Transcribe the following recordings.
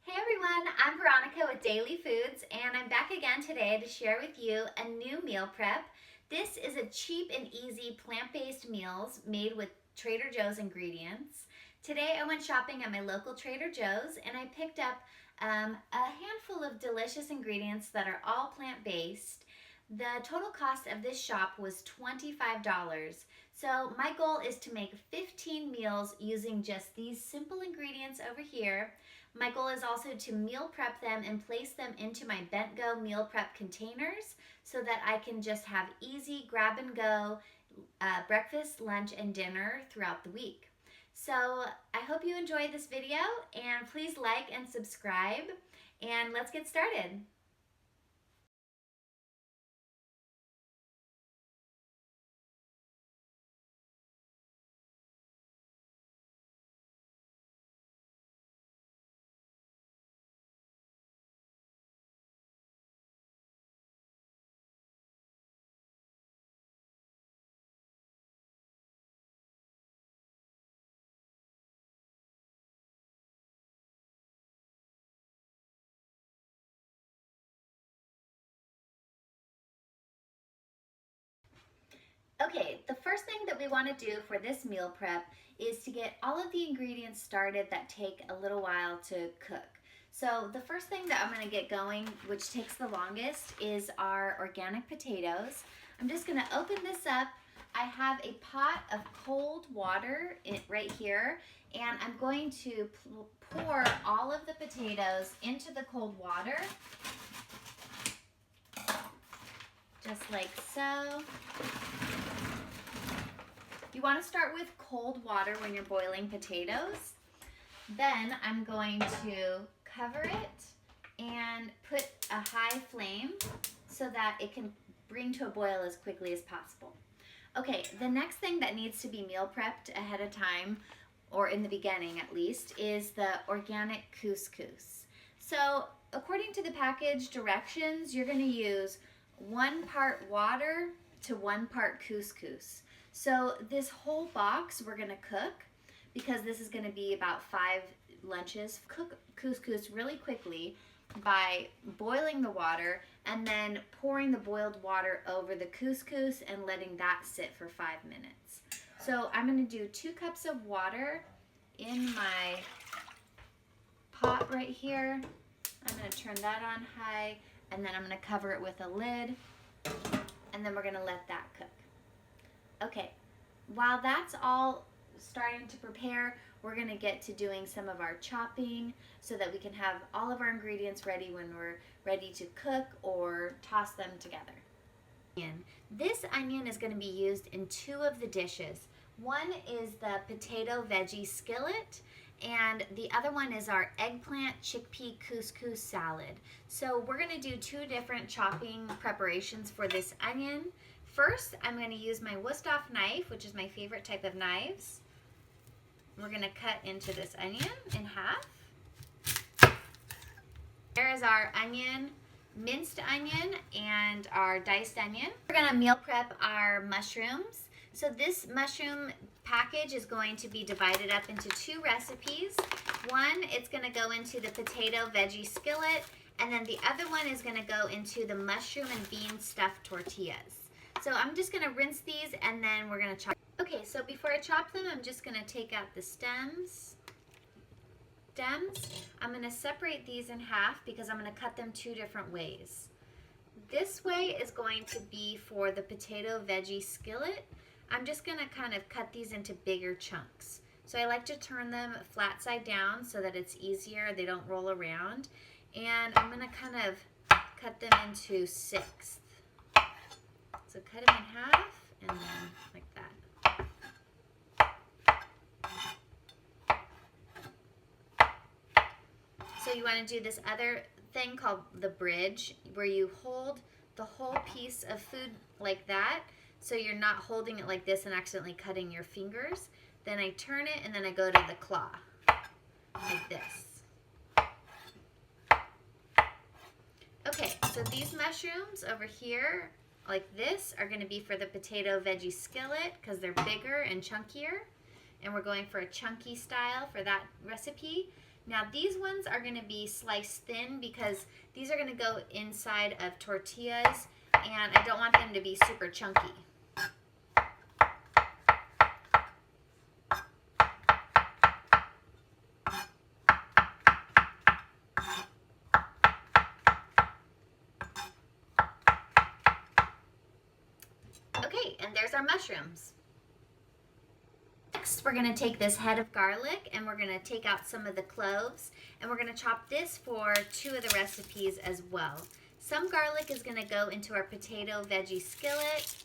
Hey everyone, I'm Veronica with Daily Foods and I'm back again today to share with you a new meal prep. This is a cheap and easy plant-based meals made with Trader Joe's ingredients. Today I went shopping at my local Trader Joe's and I picked up a handful of delicious ingredients that are all plant-based. The total cost of this shop was $25. So my goal is to make 15 meals using just these simple ingredients over here. My goal is also to meal prep them and place them into my Bentgo meal prep containers so that I can just have easy grab and go breakfast, lunch, and dinner throughout the week. So I hope you enjoyed this video and please like and subscribe and let's get started. Okay, the first thing that we want to do for this meal prep is to get all of the ingredients started that take a little while to cook. So the first thing that I'm going to get going, which takes the longest, is our organic potatoes. I'm just going to open this up. I have a pot of cold water right here, and I'm going to pour all of the potatoes into the cold water, just like so. You want to start with cold water when you're boiling potatoes. Then I'm going to cover it and put a high flame so that it can bring to a boil as quickly as possible. Okay, the next thing that needs to be meal prepped ahead of time, or in the beginning at least, is the organic couscous. So according to the package directions, you're going to use 1 part water to 1 part couscous. So this whole box we're going to cook because this is going to be about 5 lunches. Cook couscous really quickly by boiling the water and then pouring the boiled water over the couscous and letting that sit for 5 minutes. So I'm going to do 2 cups of water in my pot right here. I'm going to turn that on high and then I'm going to cover it with a lid and then we're going to let that cook. Okay, while that's all starting to prepare, we're going to get to doing some of our chopping so that we can have all of our ingredients ready when we're ready to cook or toss them together. This onion is going to be used in 2 of the dishes. One is the potato veggie skillet and the other one is our eggplant chickpea couscous salad. So we're going to do 2 different chopping preparations for this onion. First, I'm going to use my Wusthof knife, which is my favorite type of knives. We're going to cut into this onion in half. There is our onion, minced onion, and our diced onion. We're going to meal prep our mushrooms. So this mushroom package is going to be divided up into 2 recipes. One, it's going to go into the potato veggie skillet, and then the other one is going to go into the mushroom and bean stuffed tortillas. So I'm just going to rinse these and then we're going to chop. Okay, so before I chop them, I'm just going to take out the stems. I'm going to separate these in half because I'm going to cut them 2 different ways. This way is going to be for the potato veggie skillet. I'm just going to kind of cut these into bigger chunks. So I like to turn them flat side down so that it's easier, they don't roll around. And I'm going to kind of cut them into 6. So cut them in half and then like that. So you want to do this other thing called the bridge where you hold the whole piece of food like that so you're not holding it like this and accidentally cutting your fingers. Then I turn it and then I go to the claw like this. Okay, so these mushrooms over here like this are going to be for the potato veggie skillet because they're bigger and chunkier, and we're going for a chunky style for that recipe. Now these ones are going to be sliced thin because these are going to go inside of tortillas, and I don't want them to be super chunky. Okay, and there's our mushrooms. Next, we're going to take this head of garlic and we're going to take out some of the cloves, and we're going to chop this for 2 of the recipes as well. Some garlic is going to go into our potato veggie skillet,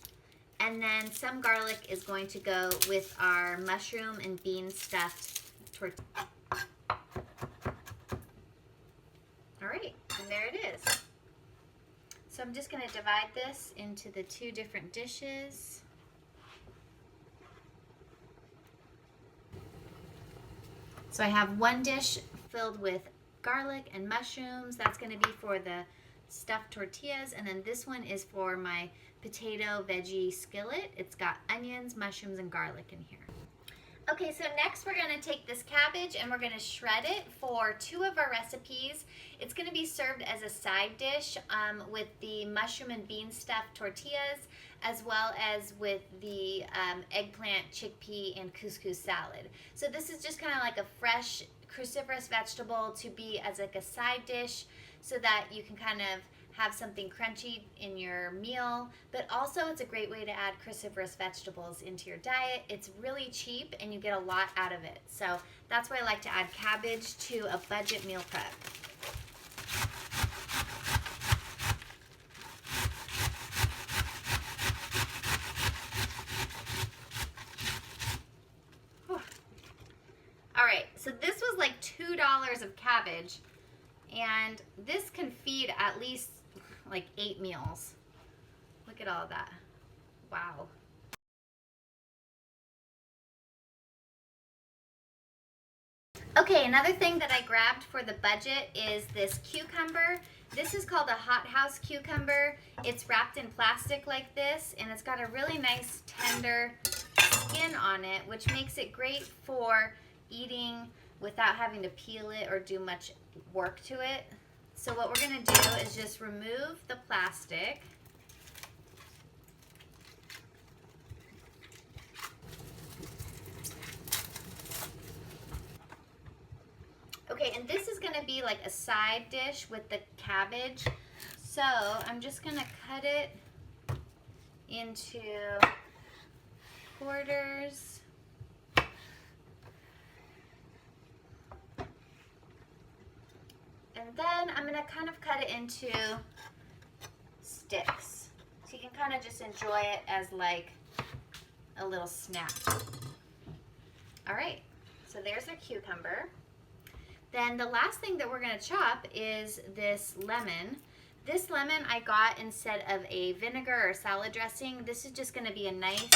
and then some garlic is going to go with our mushroom and bean stuffed tortilla. All right, and there it is. So I'm just going to divide this into the 2 different dishes. So I have one dish filled with garlic and mushrooms. That's going to be for the stuffed tortillas. And then this one is for my potato veggie skillet. It's got onions, mushrooms, and garlic in here. Okay, so next we're going to take this cabbage and we're going to shred it for 2 of our recipes. It's going to be served as a side dish with the mushroom and bean stuffed tortillas, as well as with the eggplant, chickpea, and couscous salad. So this is just kind of like a fresh cruciferous vegetable to be as like a side dish so that you can kind of have something crunchy in your meal, but also it's a great way to add cruciferous vegetables into your diet. It's really cheap and you get a lot out of it. So that's why I like to add cabbage to a budget meal prep. All right, so this was like $2 of cabbage, and this can feed at least like 8 meals. Look at all that. Wow. Okay, another thing that I grabbed for the budget is this cucumber. This is called a hothouse cucumber. It's wrapped in plastic like this, and it's got a really nice tender skin on it, which makes it great for eating without having to peel it or do much work to it. So what we're going to do is just remove the plastic. Okay, and this is going to be like a side dish with the cabbage. So I'm just going to cut it into quarters. And then I'm going to kind of cut it into sticks. So you can kind of just enjoy it as like a little snack. All right, so there's our cucumber. Then the last thing that we're going to chop is this lemon. This lemon I got instead of a vinegar or salad dressing. This is just going to be a nice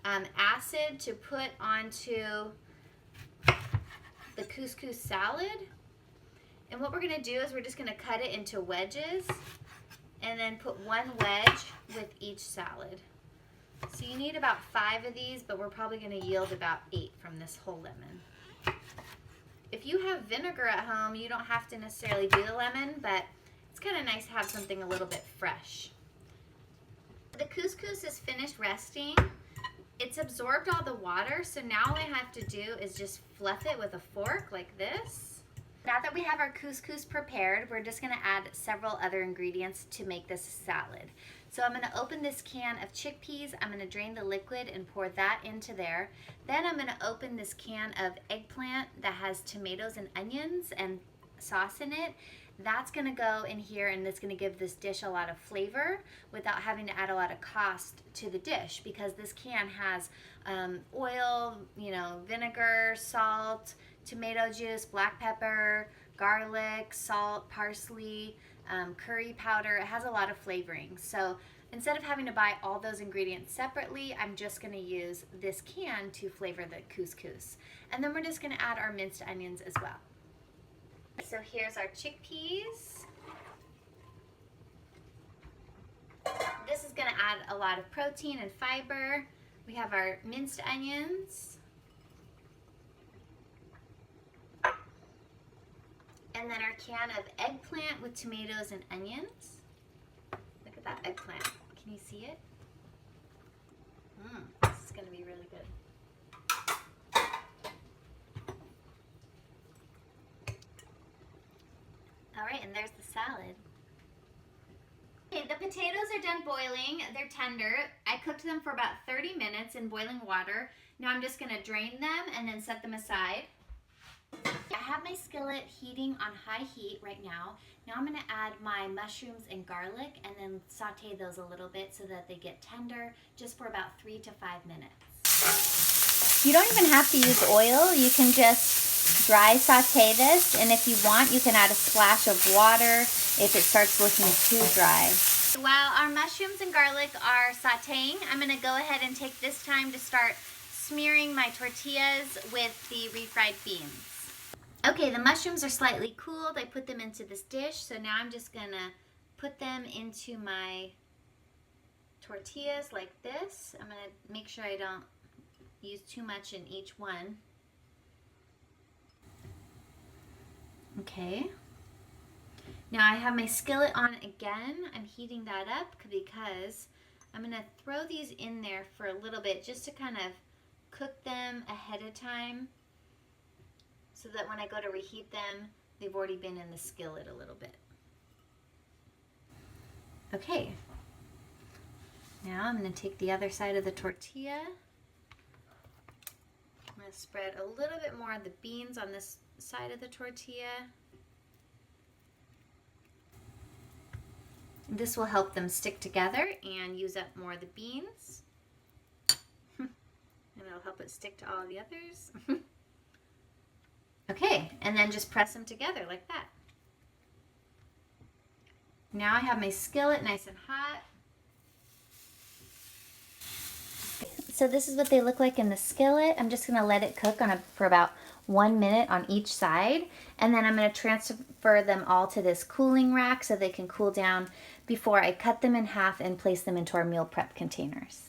acid to put onto the couscous salad. And what we're going to do is we're just going to cut it into wedges and then put 1 wedge with each salad. So you need about 5 of these, but we're probably going to yield about 8 from this whole lemon. If you have vinegar at home, you don't have to necessarily do the lemon, but it's kind of nice to have something a little bit fresh. The couscous is finished resting. It's absorbed all the water, so now all I have to do is just fluff it with a fork like this. Now that we have our couscous prepared, we're just going to add several other ingredients to make this salad. So I'm going to open this can of chickpeas. I'm going to drain the liquid and pour that into there. Then I'm going to open this can of eggplant that has tomatoes and onions and sauce in it. That's going to go in here, and it's going to give this dish a lot of flavor without having to add a lot of cost to the dish, because this can has oil, vinegar, salt, tomato juice, black pepper, garlic, salt, parsley, curry powder. It has a lot of flavoring. So instead of having to buy all those ingredients separately, I'm just going to use this can to flavor the couscous. And then we're just going to add our minced onions as well. So here's our chickpeas. This is going to add a lot of protein and fiber. We have our minced onions. And then our can of eggplant with tomatoes and onions. Look at that eggplant. Can you see it? This is going to be really good. All right, and there's the salad. Okay, the potatoes are done boiling. They're tender. I cooked them for about 30 minutes in boiling water. Now I'm just going to drain them and then set them aside. I have my skillet heating on high heat right now. Now I'm going to add my mushrooms and garlic and then saute those a little bit so that they get tender, just for about 3 to 5 minutes. You don't even have to use oil. You can just dry saute this, and if you want, you can add a splash of water if it starts looking too dry. While our mushrooms and garlic are sauteing, I'm going to go ahead and take this time to start smearing my tortillas with the refried beans. Okay, the mushrooms are slightly cooled. I put them into this dish, so now I'm just going to put them into my tortillas like this. I'm going to make sure I don't use too much in each one. Okay. Now I have my skillet on again. I'm heating that up because I'm going to throw these in there for a little bit just to kind of cook them ahead of time so that when I go to reheat them, they've already been in the skillet a little bit. Okay. Now I'm going to take the other side of the tortilla. I'm going to spread a little bit more of the beans on this side of the tortilla. This will help them stick together and use up more of the beans. And it'll help it stick to all the others. Okay, and then just press them together like that. Now I have my skillet nice and hot. So this is what they look like in the skillet. I'm just going to let it cook for about 1 minute on each side, and then I'm going to transfer them all to this cooling rack so they can cool down before I cut them in half and place them into our meal prep containers.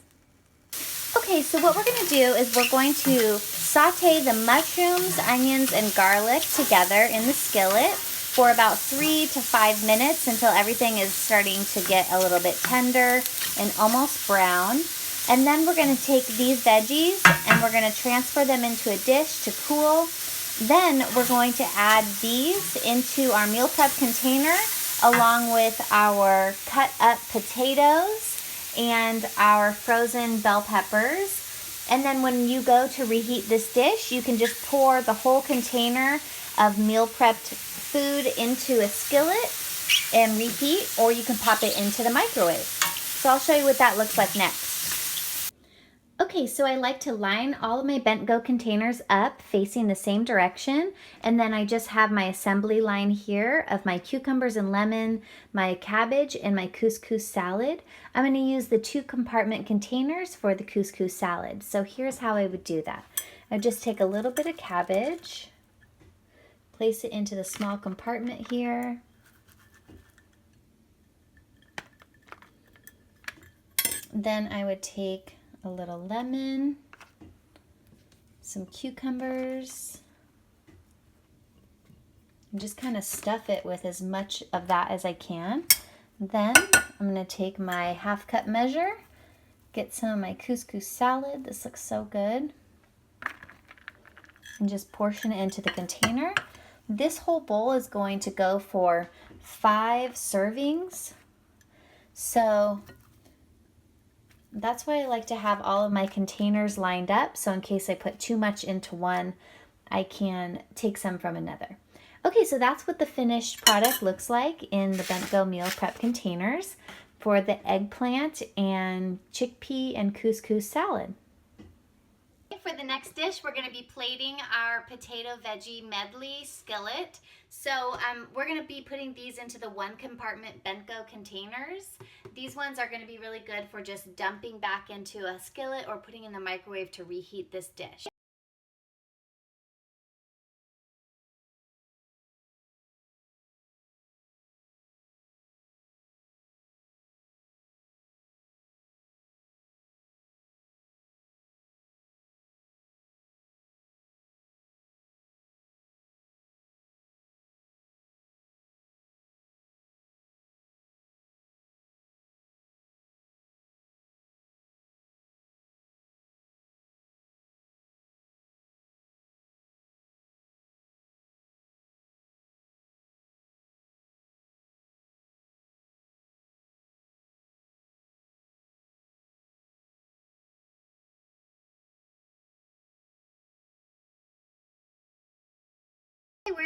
Okay, so what we're going to do is we're going to saute the mushrooms, onions, and garlic together in the skillet for about 3 to 5 minutes until everything is starting to get a little bit tender and almost brown. And then we're going to take these veggies and we're going to transfer them into a dish to cool. Then we're going to add these into our meal prep container along with our cut up potatoes and our frozen bell peppers. And then when you go to reheat this dish, you can just pour the whole container of meal prepped food into a skillet and reheat, or you can pop it into the microwave. So I'll show you what that looks like next. Okay, so I like to line all of my Bentgo containers up facing the same direction, and then I just have my assembly line here of my cucumbers and lemon, my cabbage, and my couscous salad. I'm going to use the 2 compartment containers for the couscous salad. So here's how I would do that. I would just take a little bit of cabbage, place it into the small compartment here. Then I would take a little lemon, some cucumbers, and just kind of stuff it with as much of that as I can. Then I'm going to take my 1/2 cup measure, get some of my couscous salad. This looks so good. And just portion it into the container. This whole bowl is going to go for 5 servings. So that's why I like to have all of my containers lined up, so in case I put too much into one, I can take some from another. Okay, so that's what the finished product looks like in the Bentgo meal prep containers for the eggplant and chickpea and couscous salad. For the next dish, we're going to be plating our potato veggie medley skillet. So we're going to be putting these into the 1 compartment Bentgo containers. These ones are going to be really good for just dumping back into a skillet or putting in the microwave to reheat this dish.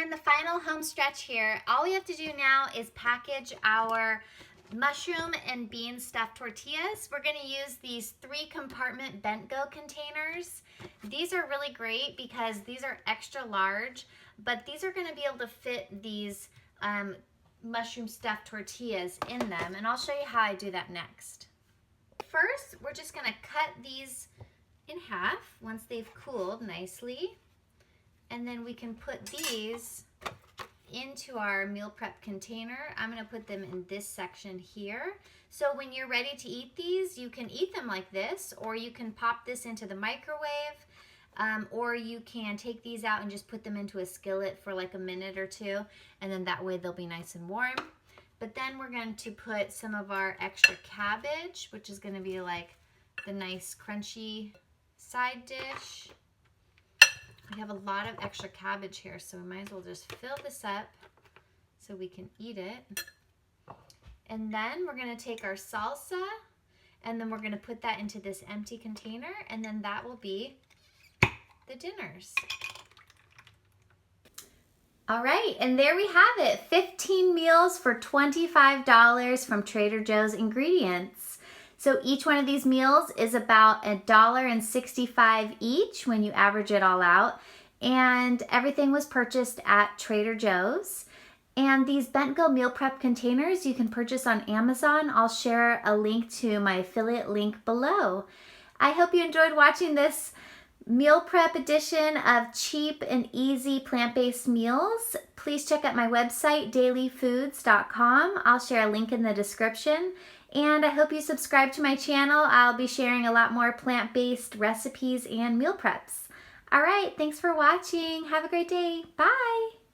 in the final home stretch here. All we have to do now is package our mushroom and bean stuffed tortillas. We're going to use these 3-compartment Bentgo containers. These are really great because these are extra large, but these are going to be able to fit these mushroom stuffed tortillas in them, and I'll show you how I do that next. First, we're just going to cut these in half once they've cooled nicely, and then we can put these into our meal prep container. I'm going to put them in this section here. So when you're ready to eat these, you can eat them like this, or you can pop this into the microwave, or you can take these out and just put them into a skillet for like a minute or two, and then that way they'll be nice and warm. But then we're going to put some of our extra cabbage, which is going to be like the nice crunchy side dish. We have a lot of extra cabbage here, so we might as well just fill this up so we can eat it. And then we're going to take our salsa, and then we're going to put that into this empty container, and then that will be the dinners. All right, and there we have it. 15 meals for $25 from Trader Joe's Ingredients. So each one of these meals is about $1.65 each when you average it all out. And everything was purchased at Trader Joe's. And these Bentgo meal prep containers you can purchase on Amazon. I'll share a link to my affiliate link below. I hope you enjoyed watching this meal prep edition of cheap and easy plant-based meals. Please check out my website, dailyfoods.com. I'll share a link in the description. And I hope you subscribe to my channel. I'll be sharing a lot more plant-based recipes and meal preps. All right, thanks for watching. Have a great day. Bye.